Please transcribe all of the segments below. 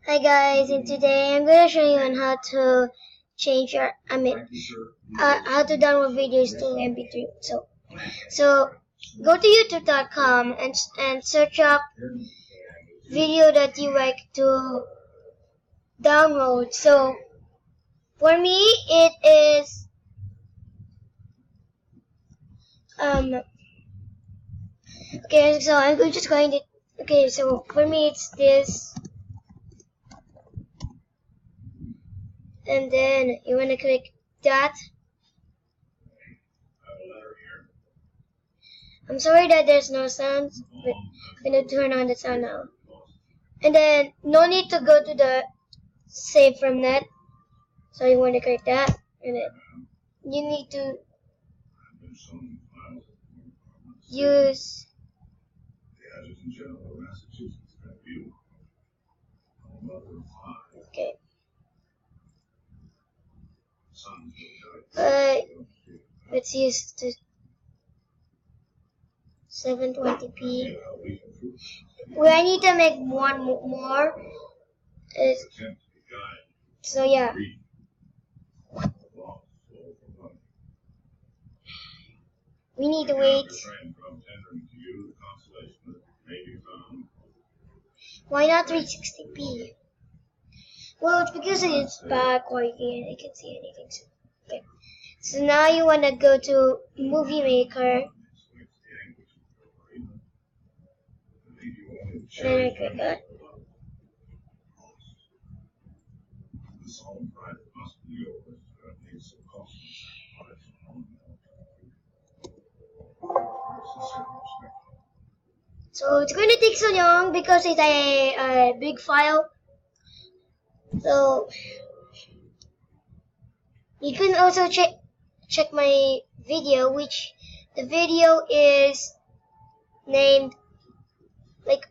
Hi guys, and today I'm gonna show you on how to change your, how to download videos to MP3. So go to YouTube.com and search up video that you like to download. So for me, it is okay. So I'm just going to okay. So for me, it's this, and then you wanna click that. I'm sorry that there's no sound, but I'm gonna turn on the sound now. And then no need to go to the save from net. So you want to click that, and then you need to use okay. Let's use the 720p. I need to make one more. So yeah. We need to wait. Why not 360p? Well, it's because it's bad quality and I can't see anything. Okay. So now you want to go to Movie Maker. And then I click that. So it's going to take so long because it's a big file. So you can also check my video, which the video is named, like,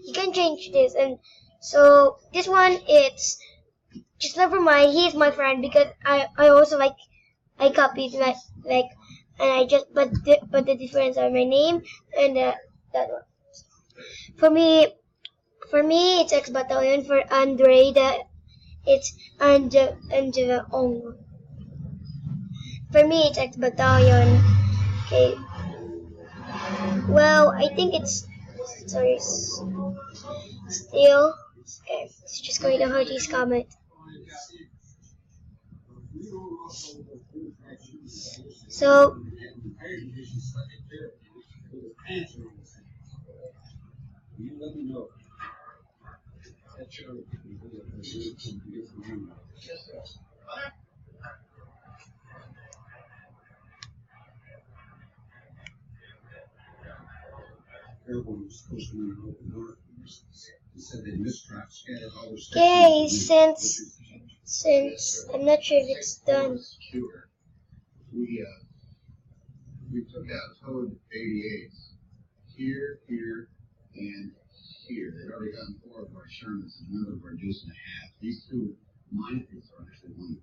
you can change this. And so this one, it's just never mind. He's my friend because I also I copied like and I just but the difference are my name and that one. For me, it's X Battalion. For Andre, it's Angela Ong. For me, it's X Battalion. Okay. Well, I think it's sorry. Still, okay. It's just going to hurt his comment. So. Okay, since I'm not sure if it's done. We took out code 88 here, and here. They'd already gotten 4 of our Shermans and none of our deuce and a half. These 2 minefields are actually one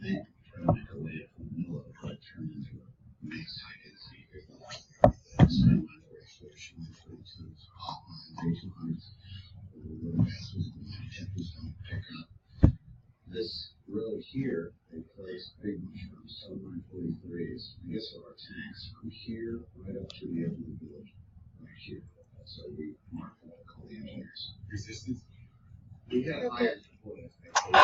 thing. Try to make a way from the middle of the cut turn into a max high density. So I went for exploration 142s, hot lines, A200s. The little bastards and the temperatures don't pick up. This road here, they placed big mushrooms, some 943s. I guess there are tanks from here right up to the edge of the village, right here. So we marked what I call the engineers. Resistance? We have higher support expectations.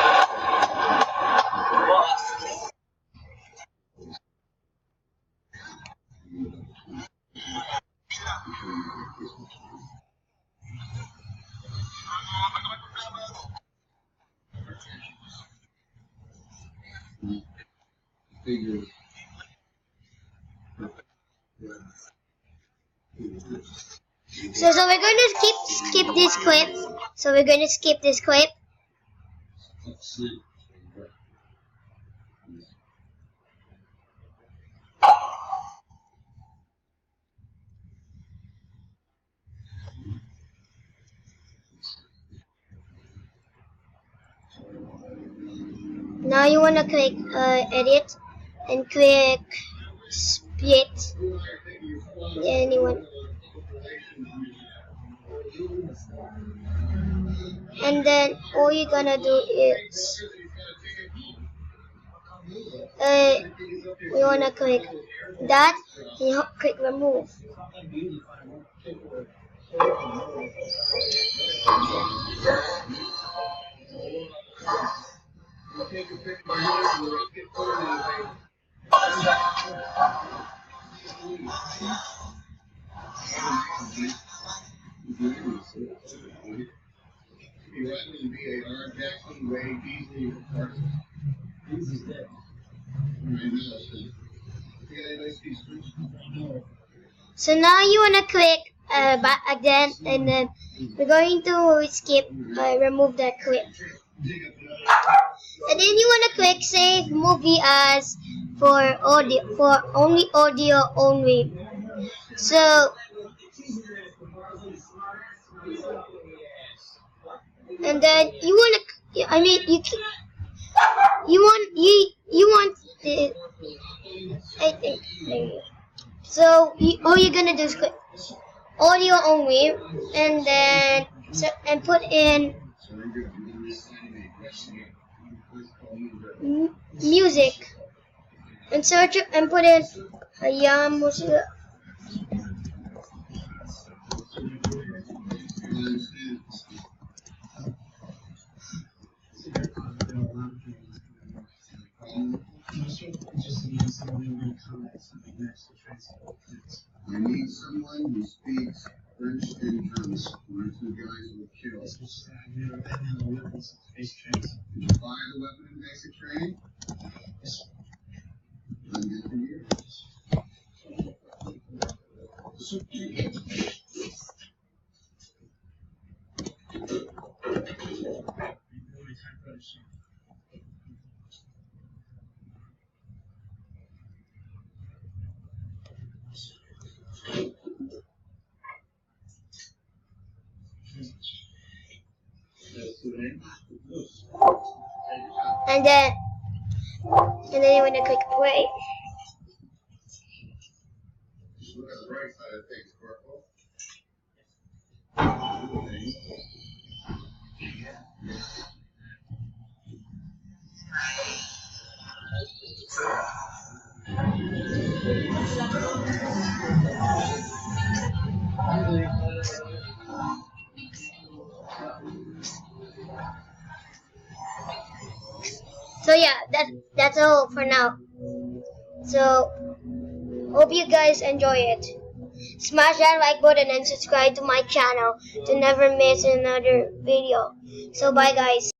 Figures. So we're going to skip this clip. So we're going to skip this clip. Now you want to click edit and click split. Anyone. and then all you're gonna do is you wanna click that and you click remove. So now you wanna click back again, and then we're going to skip remove that clip, and then you wanna click save movie as for audio, for only audio only. So and then you wanna, I mean you want the, I think so all you're gonna do is click audio only, and then and put in music and search it and put in music. I need someone who speaks French and German. My two guys will kill. Did you buy the weapon in basic training? I'm good for you. And then you want to click play. Look at the right side of things, Corporal. So yeah, that's all for now. So hope you guys enjoy it. Smash that like button and subscribe to my channel to never miss another video. So bye guys.